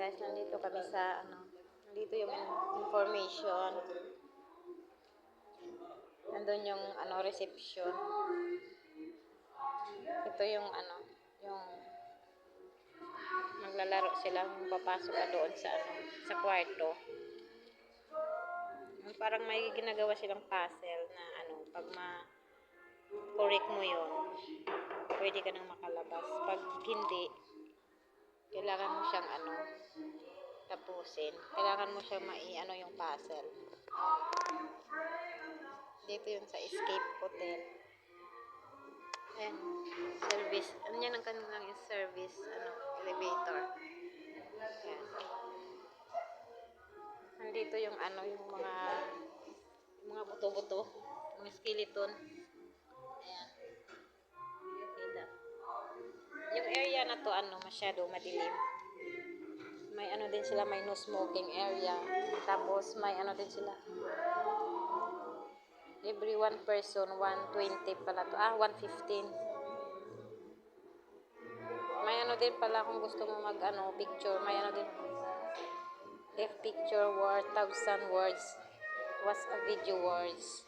guys, nandito kami sa nandito yung information. Nandun yung reception. Ito yung yung maglalaro sila, papasok ka doon sa sa kwarto. Parang may ginagawa silang puzzle na pag correct mo yon, pwede ka nang makalabas. Pag hindi, kailangan mo siyang tapusin. Kailangan mo siyang yung puzzle. Dito yun sa Escape Hotel. Ayan, service. Yan ang kanilang service, elevator. Ayan. Nandito yung yung mga buto-buto, mga skeleton. Ayan. Kita. Yung area na to masyado madilim. May din sila, may no smoking area. Tapos may din sila. Every one person 120 pala to. 115. May din pala kung gusto mo mag picture, may din. If picture worth 1,000 words was a video words.